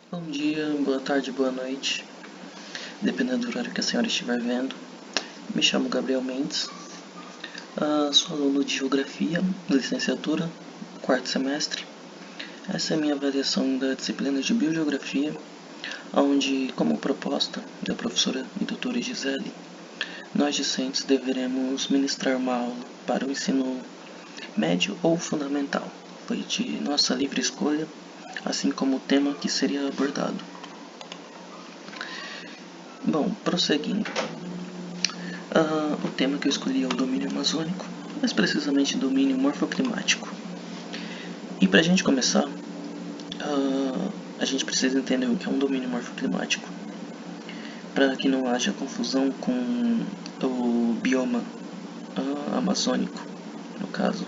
Bom dia, boa tarde, boa noite, dependendo do horário que a senhora estiver vendo. Me chamo Gabriel Mendes, sou aluno de Geografia, licenciatura, quarto semestre. Essa é a minha avaliação da disciplina de Biogeografia, onde, como proposta da professora e doutora Gisele, nós discentes deveremos ministrar uma aula para o ensino médio ou fundamental. Foi de nossa livre escolha, assim como o tema que seria abordado. Bom, prosseguindo. O tema que eu escolhi é o domínio amazônico, mais precisamente domínio morfoclimático. E para a gente começar, a gente precisa entender o que é um domínio morfoclimático, para que não haja confusão com o bioma amazônico, no caso.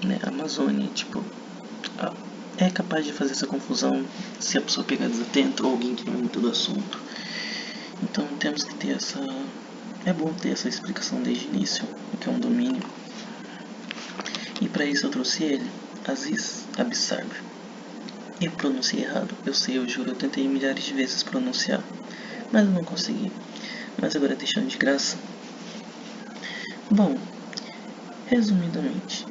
Né? A Amazônia, é capaz de fazer essa confusão se a pessoa pegar desatento ou alguém que não é muito do assunto. Então temos que ter essa... É bom ter essa explicação desde o início, o que é um domínio. E para isso eu trouxe ele, Aziz Abissarb. Eu pronunciei errado, eu sei, eu juro, eu tentei milhares de vezes pronunciar, mas eu não consegui. Mas agora deixando de graça. Bom, resumidamente,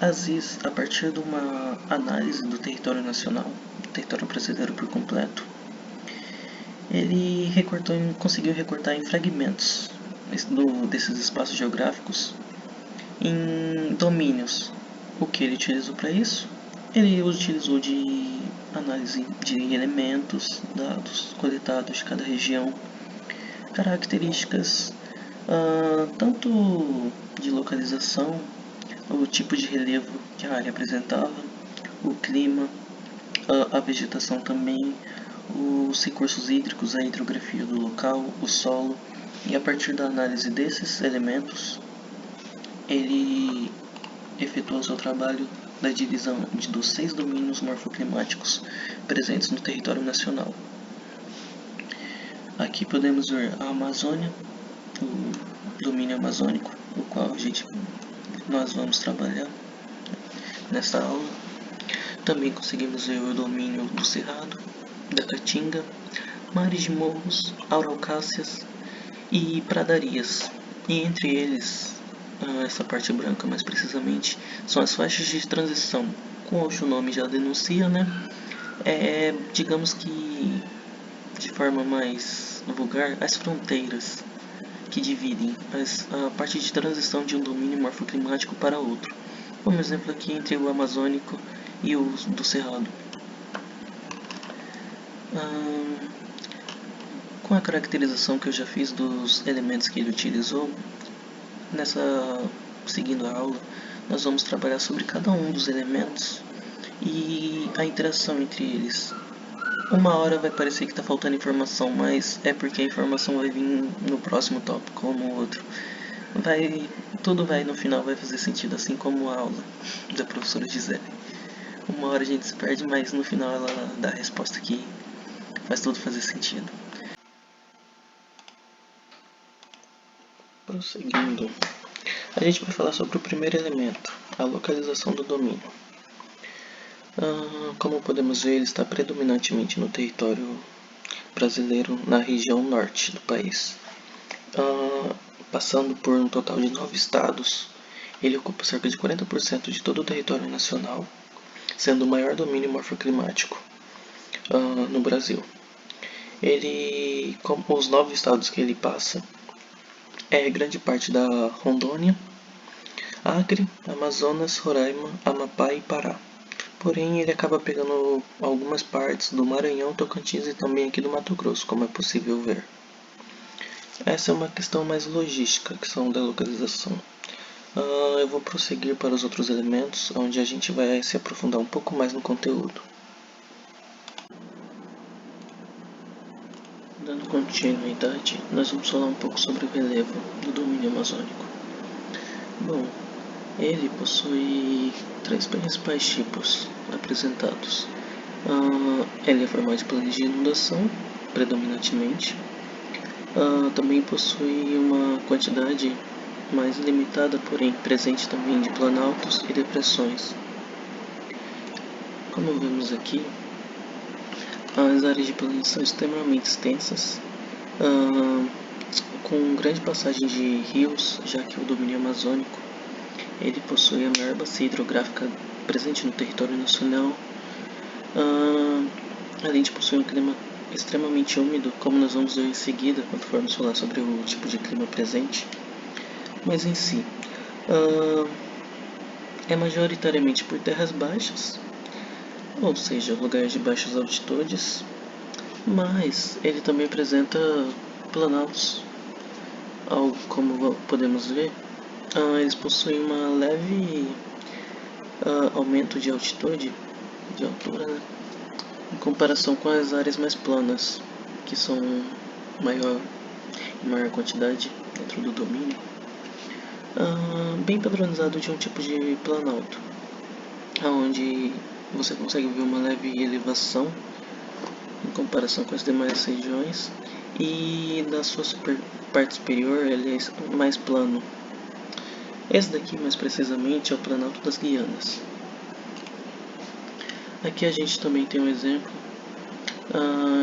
Aziz, a partir de uma análise do território nacional, do território brasileiro por completo, ele conseguiu recortar em fragmentos desses espaços geográficos em domínios. O que ele utilizou para isso? Ele utilizou de análise de elementos, dados coletados de cada região, características tanto de localização, o tipo de relevo que a área apresentava, o clima, a vegetação também, os recursos hídricos, a hidrografia do local, o solo, e a partir da análise desses elementos, ele efetuou seu trabalho da divisão dos 6 domínios morfoclimáticos presentes no território nacional. Aqui podemos ver a Amazônia, o domínio amazônico, o qual nós vamos trabalhar nessa aula. Também conseguimos ver o domínio do Cerrado, da Caatinga, mares de morros, araucárias e pradarias. E entre eles, essa parte branca mais precisamente, são as faixas de transição. Como o nome já denuncia, né? Digamos que de forma mais vulgar, as fronteiras que dividem a parte de transição de um domínio morfoclimático para outro. Como exemplo aqui entre o amazônico e o do cerrado. Com a caracterização que eu já fiz dos elementos que ele utilizou, seguindo a aula, nós vamos trabalhar sobre cada um dos elementos e a interação entre eles. Uma hora vai parecer que está faltando informação, mas é porque a informação vai vir no próximo tópico ou no outro. Tudo no final vai fazer sentido, assim como a aula da professora Gisele. Uma hora a gente se perde, mas no final ela dá a resposta que faz tudo fazer sentido. Prosseguindo, a gente vai falar sobre o primeiro elemento, a localização do domínio. Como podemos ver, ele está predominantemente no território brasileiro, na região norte do país. Passando por um total de 9 estados, ele ocupa cerca de 40% de todo o território nacional, sendo o maior domínio morfoclimático no Brasil. Como os 9 estados que ele passa, é grande parte da Rondônia, Acre, Amazonas, Roraima, Amapá e Pará. Porém, ele acaba pegando algumas partes do Maranhão, Tocantins e também aqui do Mato Grosso, como é possível ver. Essa é uma questão mais logística, que são da localização. Eu vou prosseguir para os outros elementos, onde a gente vai se aprofundar um pouco mais no conteúdo. Dando continuidade, nós vamos falar um pouco sobre o relevo do domínio amazônico. Bom, ele possui 3 principais tipos apresentados. Ele é formado de planos de inundação, predominantemente. Também possui uma quantidade mais limitada, porém presente também, de planaltos e depressões. Como vemos aqui, As áreas de plano são extremamente extensas, com grande passagem de rios, já que o domínio amazônico ele possui a maior bacia hidrográfica presente no território nacional, além de possuir um clima extremamente úmido, como nós vamos ver em seguida quando formos falar sobre o tipo de clima presente. Mas em si, é majoritariamente por terras baixas, ou seja, lugares de baixas altitudes, mas ele também apresenta planaltos, como podemos ver. Eles possuem uma leve aumento de altitude, de altura, né? Em comparação com as áreas mais planas, que são em maior quantidade dentro do domínio, bem padronizado de um tipo de planalto, onde você consegue ver uma leve elevação em comparação com as demais regiões, e na sua parte superior ele é mais plano. Esse daqui, mais precisamente, é o Planalto das Guianas. Aqui a gente também tem um exemplo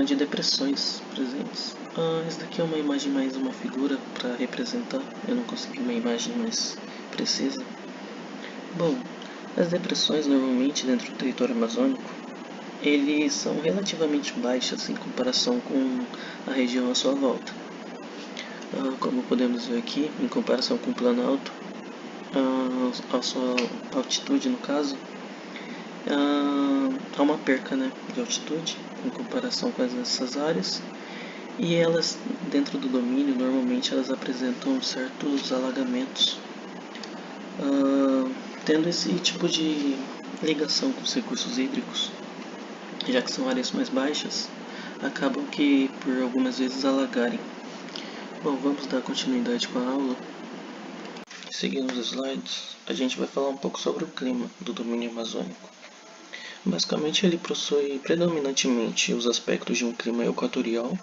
de depressões presentes. Esse daqui é uma imagem mais uma figura para representar, eu não consegui uma imagem mais precisa. Bom, as depressões normalmente dentro do território amazônico, eles são relativamente baixas em comparação com a região à sua volta. Como podemos ver aqui, em comparação com o Planalto, a sua altitude no caso, há uma perca, né, de altitude em comparação com essas áreas, e elas dentro do domínio normalmente elas apresentam certos alagamentos, tendo esse tipo de ligação com os recursos hídricos, já que são áreas mais baixas, acabam que por algumas vezes alagarem. Bom, vamos dar continuidade com a aula. Seguindo os slides, a gente vai falar um pouco sobre o clima do domínio amazônico. Basicamente, ele possui predominantemente os aspectos de um clima equatorial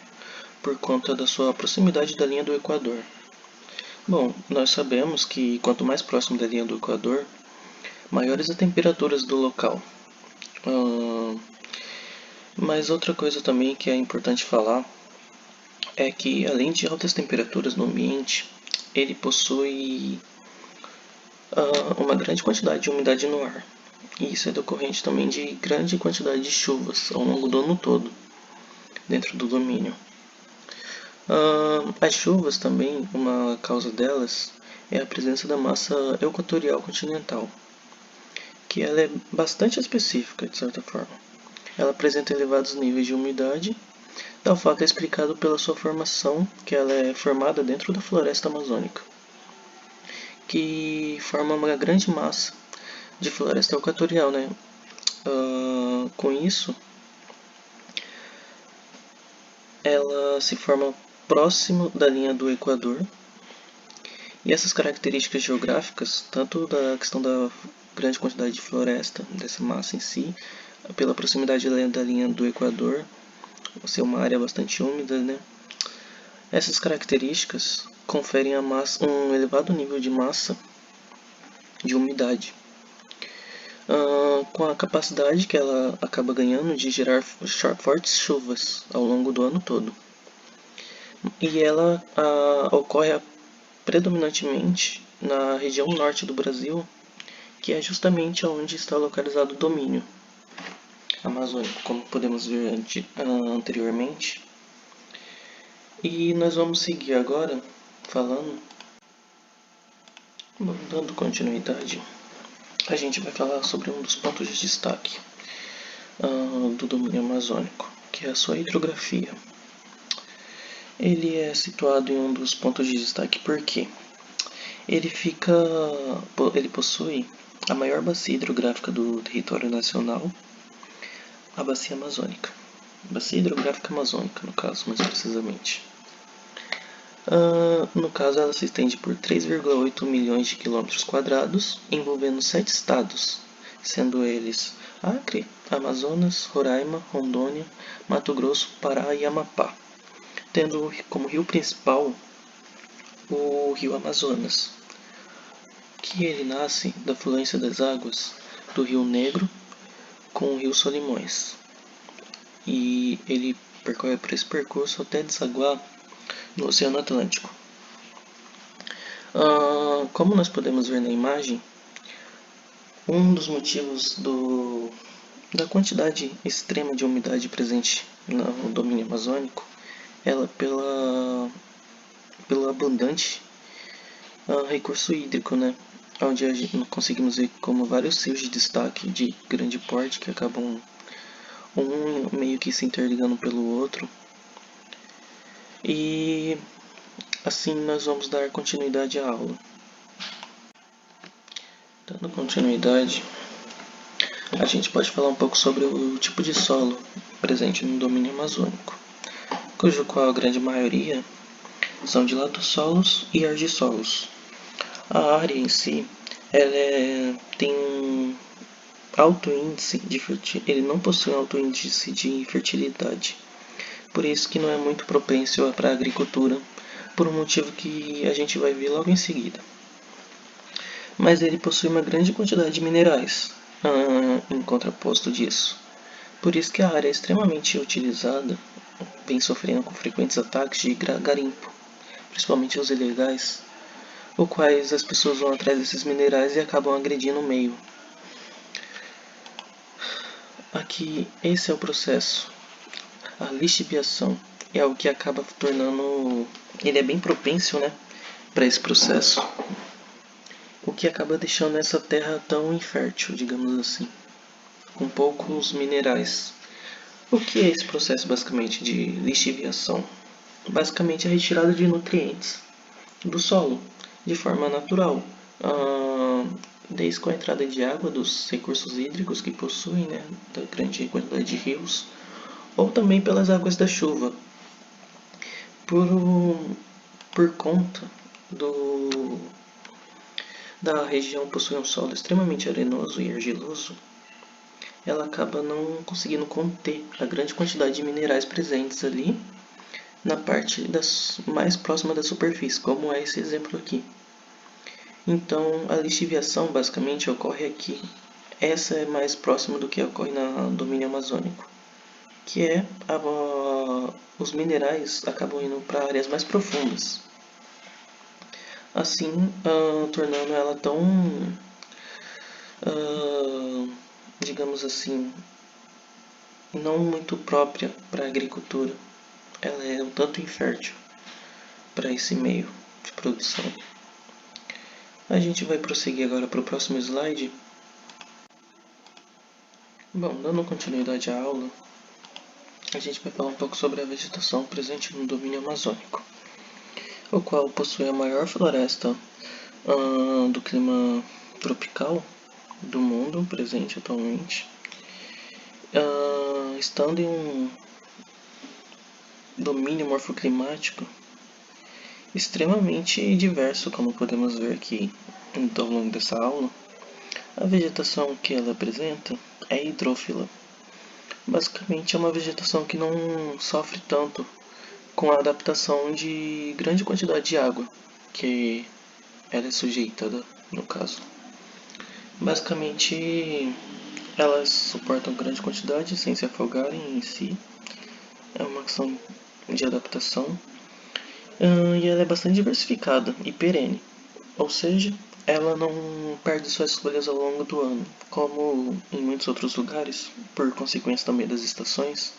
por conta da sua proximidade da linha do Equador. Bom, nós sabemos que quanto mais próximo da linha do Equador, maiores as temperaturas do local. Mas outra coisa também que é importante falar é que, além de altas temperaturas no ambiente, ele possui uma grande quantidade de umidade no ar. E isso é decorrente também de grande quantidade de chuvas ao longo do ano todo, dentro do domínio. As chuvas também, uma causa delas é a presença da massa equatorial continental, que ela é bastante específica, de certa forma. Ela apresenta elevados níveis de umidade, tal fato é explicado pela sua formação, que ela é formada dentro da floresta amazônica, que forma uma grande massa de floresta equatorial, né? Com isso, ela se forma próximo da linha do Equador, e essas características geográficas, tanto da questão da grande quantidade de floresta, dessa massa em si, pela proximidade da linha do Equador, ser uma área bastante úmida, né? Essas características conferem à massa um elevado nível de massa de umidade, com a capacidade que ela acaba ganhando de gerar fortes chuvas ao longo do ano todo. E ela ocorre predominantemente na região norte do Brasil, que é justamente onde está localizado o domínio amazônico, como podemos ver anteriormente. E nós vamos seguir agora falando, dando continuidade, a gente vai falar sobre um dos pontos de destaque do domínio amazônico, que é a sua hidrografia. Ele é situado em um dos pontos de destaque porque ele possui a maior bacia hidrográfica do território nacional, a bacia amazônica. Bacia hidrográfica amazônica, no caso, mais precisamente. No caso, ela se estende por 3,8 milhões de quilômetros quadrados, envolvendo 7 estados, sendo eles Acre, Amazonas, Roraima, Rondônia, Mato Grosso, Pará e Amapá, tendo como rio principal o rio Amazonas, que ele nasce da fluência das águas do Rio Negro com o rio Solimões. e ele percorre por esse percurso até desaguar no Oceano Atlântico. Como nós podemos ver na imagem, um dos motivos da quantidade extrema de umidade presente no domínio amazônico é pelo abundante recurso hídrico, né? Onde a gente conseguimos ver como vários rios de destaque de grande porte que acabam um meio que se interligando pelo outro. E assim nós vamos dar continuidade à aula. Dando continuidade, a gente pode falar um pouco sobre o tipo de solo presente no domínio amazônico, cujo qual a grande maioria são de latossolos e argissolos. A área em si, tem um alto índice de fertilidade, ele não possui um alto índice de fertilidade, por isso que não é muito propenso para a agricultura, por um motivo que a gente vai ver logo em seguida. Mas ele possui uma grande quantidade de minerais, em contraposto disso. Por isso que a área é extremamente utilizada, vem sofrendo com frequentes ataques de garimpo, principalmente os ilegais, os quais as pessoas vão atrás desses minerais e acabam agredindo o meio. Aqui, esse é o processo. A lixiviação é o que acaba tornando... Ele é bem propício, né, para esse processo. O que acaba deixando essa terra tão infértil, digamos assim, com poucos minerais. O que é esse processo basicamente de lixiviação? Basicamente a retirada de nutrientes do solo de forma natural, desde com a entrada de água dos recursos hídricos que possuem, né, da grande quantidade de rios, ou também pelas águas da chuva, por conta da região possuir um solo extremamente arenoso e argiloso. Ela acaba não conseguindo conter a grande quantidade de minerais presentes ali na parte mais próxima da superfície, como é esse exemplo aqui. Então, a lixiviação basicamente ocorre aqui. Essa é mais próxima do que ocorre no domínio amazônico, que é os minerais acabam indo para áreas mais profundas, assim tornando ela tão, digamos assim, não muito própria para a agricultura. Ela é um tanto infértil para esse meio de produção. A gente vai prosseguir agora para o próximo slide. Bom, dando continuidade à aula, a gente vai falar um pouco sobre a vegetação presente no domínio amazônico, o qual possui a maior floresta do clima tropical do mundo presente atualmente, estando em um domínio morfoclimático extremamente diverso, como podemos ver aqui ao longo dessa aula. A vegetação que ela apresenta é hidrófila. Basicamente é uma vegetação que não sofre tanto com a adaptação de grande quantidade de água que ela é sujeitada, no caso. Basicamente elas suportam grande quantidade sem se afogarem em si. É uma ação de adaptação. E ela é bastante diversificada e perene, ou seja, ela não perde suas folhas ao longo do ano, como em muitos outros lugares, por consequência também das estações.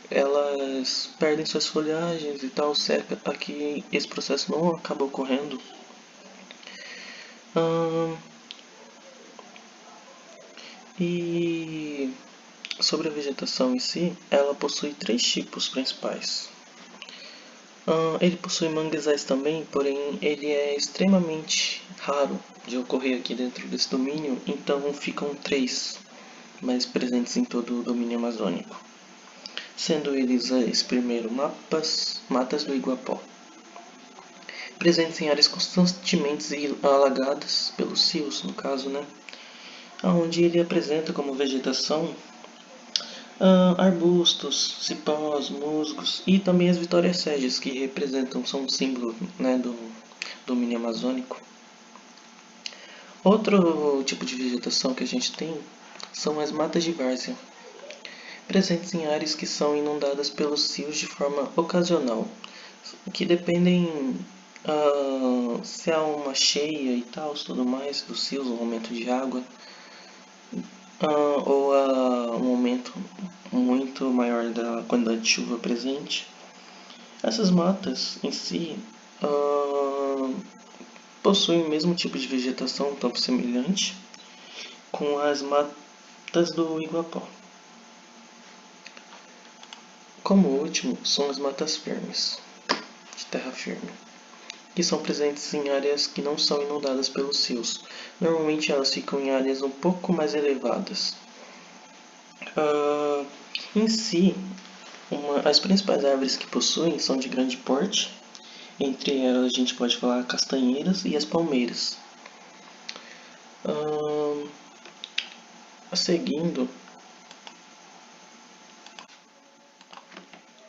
Elas perdem suas folhagens e tal, seca. Aqui esse processo não acaba ocorrendo. E sobre a vegetação em si, ela possui 3 tipos principais. Ele possui manguezais também, porém ele é extremamente raro de ocorrer aqui dentro desse domínio, então ficam 3 mais presentes em todo o domínio amazônico, sendo eles esse primeiro matas do Iguapó, presentes em áreas constantemente alagadas pelos rios, no caso, né, onde ele apresenta como vegetação arbustos, cipós, musgos e também as vitórias ségias, que são um símbolo, né, do domínio amazônico. Outro tipo de vegetação que a gente tem são as matas de várzea, presentes em áreas que são inundadas pelos rios de forma ocasional, que dependem se há uma cheia e tal, tudo mais, dos rios, um aumento de água, ou um aumento muito maior da quantidade de chuva presente. Essas matas em si possuem o mesmo tipo de vegetação, tanto semelhante, com as matas do Iguapó. Como último, são as matas firmes, de terra firme, que são presentes em áreas que não são inundadas pelos rios. Normalmente elas ficam em áreas um pouco mais elevadas. Em si, as principais árvores que possuem são de grande porte. Entre elas a gente pode falar castanheiras e as palmeiras. Seguindo,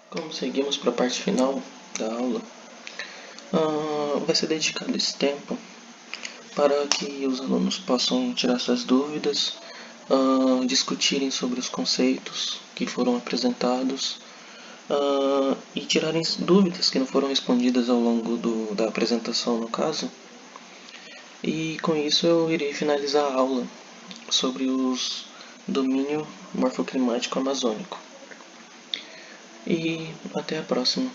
como seguimos para a parte final da aula, vai ser dedicado esse tempo para que os alunos possam tirar suas dúvidas, discutirem sobre os conceitos que foram apresentados e tirarem dúvidas que não foram respondidas ao longo da apresentação, no caso. E com isso eu irei finalizar a aula sobre os domínio morfoclimático amazônico. E até a próxima.